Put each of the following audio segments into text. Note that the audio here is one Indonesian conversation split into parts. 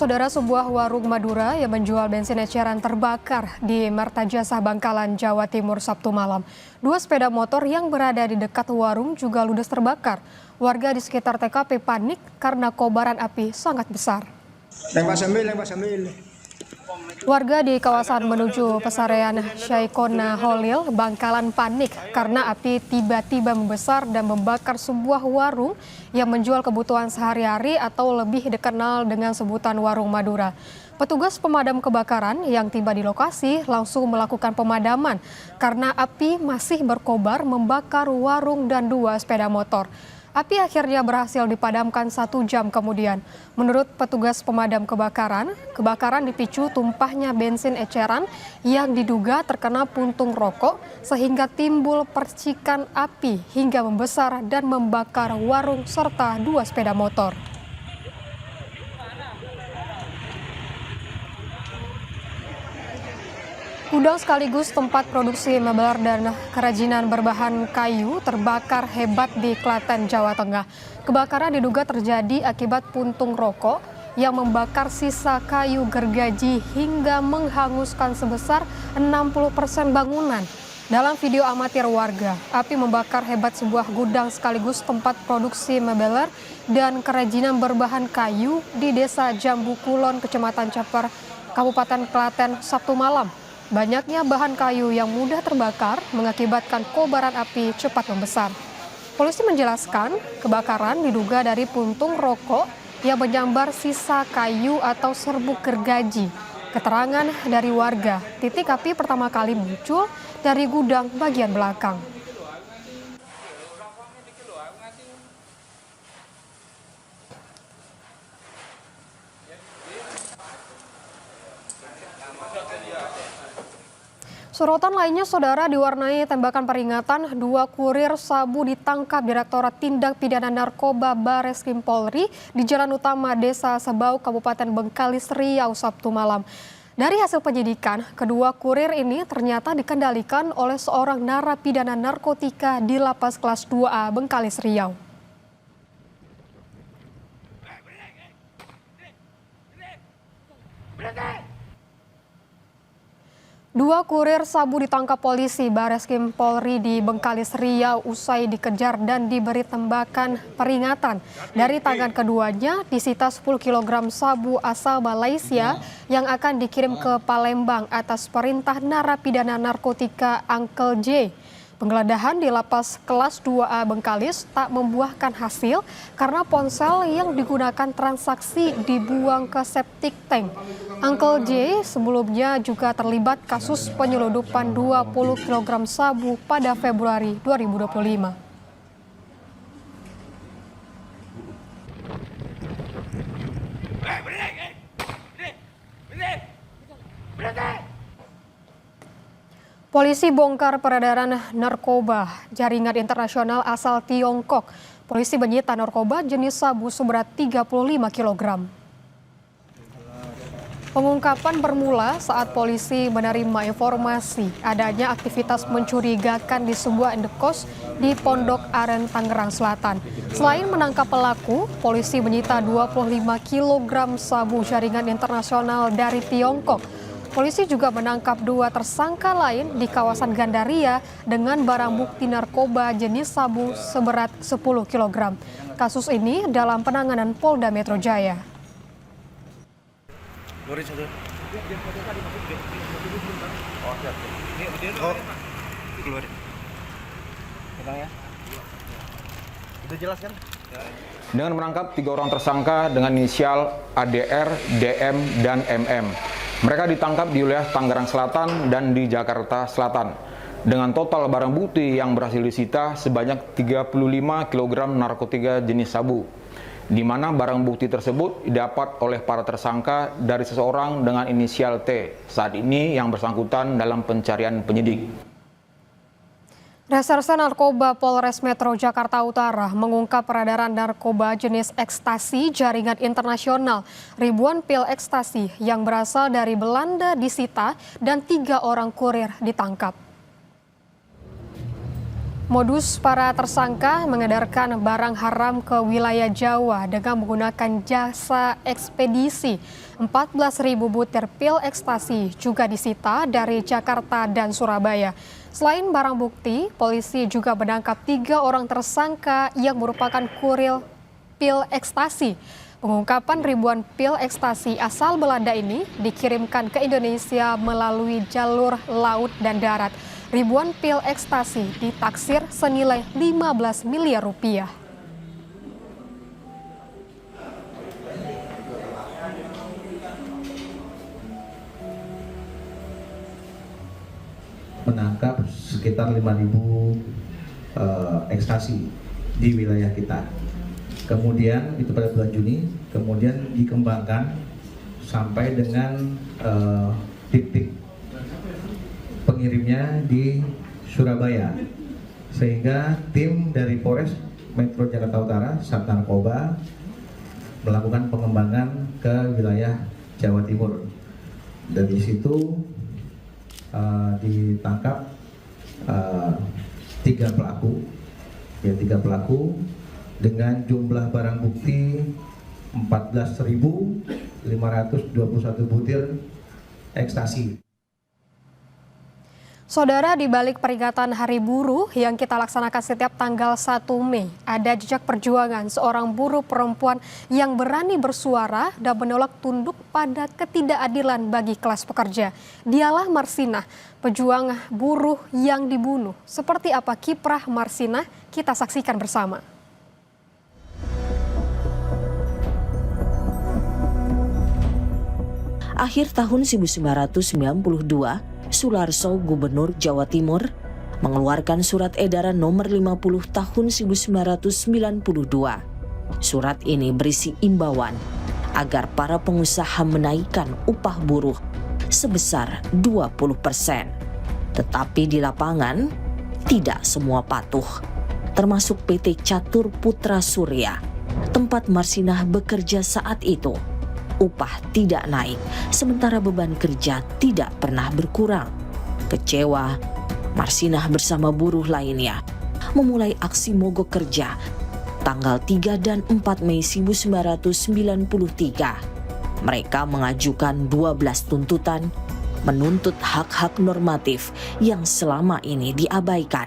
Saudara, sebuah warung Madura yang menjual bensin eceran terbakar di Mertajasa Bangkalan, Jawa Timur Sabtu malam. Dua sepeda motor yang berada di dekat warung juga ludes terbakar. Warga di sekitar TKP panik karena kobaran api sangat besar. Warga di kawasan menuju Pesarean Syaikona Holil, Bangkalan panik karena api tiba-tiba membesar dan membakar sebuah warung yang menjual kebutuhan sehari-hari atau lebih dikenal dengan sebutan warung Madura. Petugas pemadam kebakaran yang tiba di lokasi langsung melakukan pemadaman karena api masih berkobar membakar warung dan dua sepeda motor. Api akhirnya berhasil dipadamkan 1 jam kemudian. Menurut petugas pemadam kebakaran, kebakaran dipicu tumpahnya bensin eceran yang diduga terkena puntung rokok sehingga timbul percikan api hingga membesar dan membakar warung serta dua sepeda motor. Gudang sekaligus tempat produksi mebel dan kerajinan berbahan kayu terbakar hebat di Klaten, Jawa Tengah. Kebakaran diduga terjadi akibat puntung rokok yang membakar sisa kayu gergaji hingga menghanguskan sebesar 60% bangunan. Dalam video amatir warga, api membakar hebat sebuah gudang sekaligus tempat produksi mebel dan kerajinan berbahan kayu di Desa Jambu Kulon, Kecamatan Caper, Kabupaten Klaten, Sabtu malam. Banyaknya bahan kayu yang mudah terbakar mengakibatkan kobaran api cepat membesar. Polisi menjelaskan kebakaran diduga dari puntung rokok yang menyambar sisa kayu atau serbuk gergaji. Keterangan dari warga, titik api pertama kali muncul dari gudang bagian belakang. Sorotan lainnya, saudara, diwarnai tembakan peringatan. Dua kurir sabu ditangkap Direktorat Tindak Pidana Narkoba Bareskrim Polri di Jalan Utama Desa Sebau, Kabupaten Bengkalis, Riau, Sabtu malam. Dari hasil penyidikan, kedua kurir ini ternyata dikendalikan oleh seorang narapidana narkotika di Lapas Kelas 2A Bengkalis, Riau. Dua kurir sabu ditangkap polisi Bareskrim Polri di Bengkalis, Riau usai dikejar dan diberi tembakan peringatan. Dari tangan keduanya disita 10 kg sabu asal Malaysia yang akan dikirim ke Palembang atas perintah narapidana narkotika Uncle J. Penggeledahan di Lapas Kelas 2A Bengkalis tak membuahkan hasil karena ponsel yang digunakan transaksi dibuang ke septic tank. Uncle J sebelumnya juga terlibat kasus penyeludupan 20 kg sabu pada Februari 2025. Polisi bongkar peredaran narkoba jaringan internasional asal Tiongkok. Polisi menyita narkoba jenis sabu seberat 35 kg. Pengungkapan bermula saat polisi menerima informasi adanya aktivitas mencurigakan di sebuah indekos di Pondok Aren, Tangerang Selatan. Selain menangkap pelaku, polisi menyita 25 kg sabu jaringan internasional dari Tiongkok. Polisi juga menangkap dua tersangka lain di kawasan Gandaria dengan barang bukti narkoba jenis sabu seberat 10 kg. Kasus ini dalam penanganan Polda Metro Jaya. Dengan menangkap 3 orang tersangka dengan inisial ADR, DM, dan MM. Mereka ditangkap di wilayah Tangerang Selatan dan di Jakarta Selatan. Dengan total barang bukti yang berhasil disita sebanyak 35 kg narkotika jenis sabu. Di mana barang bukti tersebut didapat oleh para tersangka dari seseorang dengan inisial T. Saat ini yang bersangkutan dalam pencarian penyidik. Reserse Narkoba Polres Metro Jakarta Utara mengungkap peredaran narkoba jenis ekstasi jaringan internasional. Ribuan pil ekstasi yang berasal dari Belanda disita dan 3 orang kurir ditangkap. Modus para tersangka mengedarkan barang haram ke wilayah Jawa dengan menggunakan jasa ekspedisi. 14.000 butir pil ekstasi juga disita dari Jakarta dan Surabaya. Selain barang bukti, polisi juga menangkap 3 orang tersangka yang merupakan kurir pil ekstasi. Pengungkapan ribuan pil ekstasi asal Belanda ini dikirimkan ke Indonesia melalui jalur laut dan darat. Ribuan pil ekstasi ditaksir senilai 15 miliar rupiah. Menangkap sekitar 5.000 ekstasi di wilayah kita. Kemudian itu pada bulan Juni, kemudian dikembangkan sampai dengan titik pengirimnya di Surabaya, sehingga tim dari Polres Metro Jakarta Utara, Sat Narkoba, melakukan pengembangan ke wilayah Jawa Timur. Dari situ ditangkap 3 pelaku dengan jumlah barang bukti 14.521 butir ekstasi. Saudara, di balik peringatan Hari Buruh yang kita laksanakan setiap tanggal 1 Mei, ada jejak perjuangan seorang buruh perempuan yang berani bersuara dan menolak tunduk pada ketidakadilan bagi kelas pekerja. Dialah Marsinah, pejuang buruh yang dibunuh. Seperti apa kiprah Marsinah? Kita saksikan bersama. Akhir tahun 1992, Sularso, Gubernur Jawa Timur, mengeluarkan surat edaran nomor 50 tahun 1992. Surat ini berisi imbauan agar para pengusaha menaikkan upah buruh sebesar 20%. Tetapi di lapangan, tidak semua patuh, termasuk PT Catur Putra Surya, tempat Marsinah bekerja saat itu. Upah tidak naik, sementara beban kerja tidak pernah berkurang. Kecewa, Marsinah bersama buruh lainnya memulai aksi mogok kerja tanggal 3 dan 4 Mei 1993. Mereka mengajukan 12 tuntutan, menuntut hak-hak normatif yang selama ini diabaikan,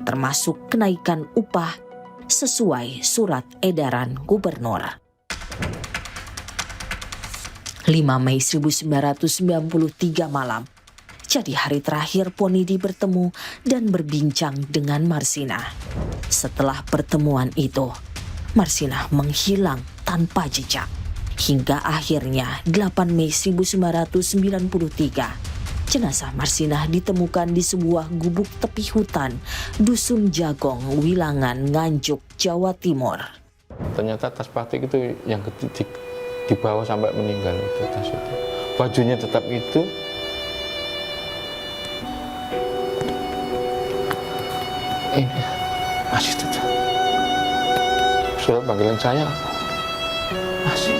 termasuk kenaikan upah sesuai surat edaran gubernur. 5 Mei 1993 malam, jadi hari terakhir Ponidi bertemu dan berbincang dengan Marsinah. Setelah pertemuan itu, Marsinah menghilang tanpa jejak. Hingga akhirnya 8 Mei 1993, jenazah Marsinah ditemukan di sebuah gubuk tepi hutan, Dusun Jagong, Wilangan, Nganjuk, Jawa Timur. Ternyata tas plastik itu yang dibawa sampai meninggal itu tas itu. Bajunya tetap itu. Ini masih tetap. Surat panggilan saya masih.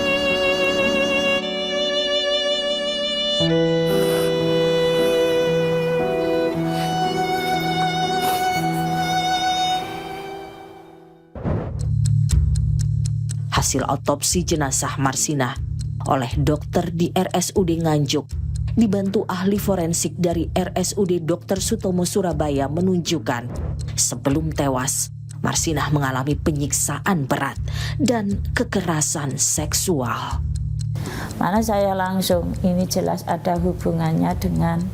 Hasil otopsi jenazah Marsinah oleh dokter di RSUD Nganjuk dibantu ahli forensik dari RSUD Dr. Sutomo Surabaya menunjukkan sebelum tewas Marsinah mengalami penyiksaan berat dan kekerasan seksual. Mana saya langsung, ini jelas ada hubungannya dengan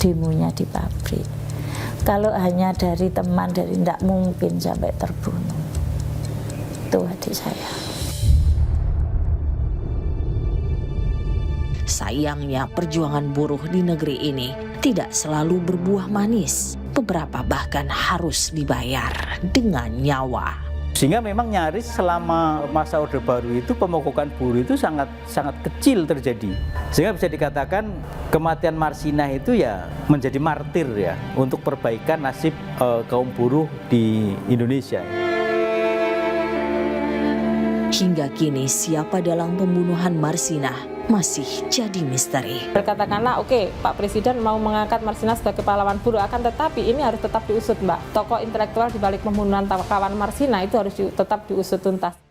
demonya di pabrik. Kalau hanya dari teman, tidak mungkin sampai terbunuh. Itu adik saya. Sayangnya perjuangan buruh di negeri ini tidak selalu berbuah manis. Beberapa bahkan harus dibayar dengan nyawa. Sehingga memang nyaris selama masa Orde Baru itu pemogokan buruh itu sangat kecil terjadi. Sehingga bisa dikatakan kematian Marsinah itu ya menjadi martir ya untuk perbaikan nasib kaum buruh di Indonesia. Hingga kini siapa dalang pembunuhan Marsinah masih jadi misteri. Katakanlah oke, Pak Presiden mau mengangkat Marsina sebagai pahlawan buruh, akan tetapi ini harus tetap diusut, Mbak. Tokoh intelektual di balik pembunuhan kawan Marsina itu harus tetap diusut tuntas.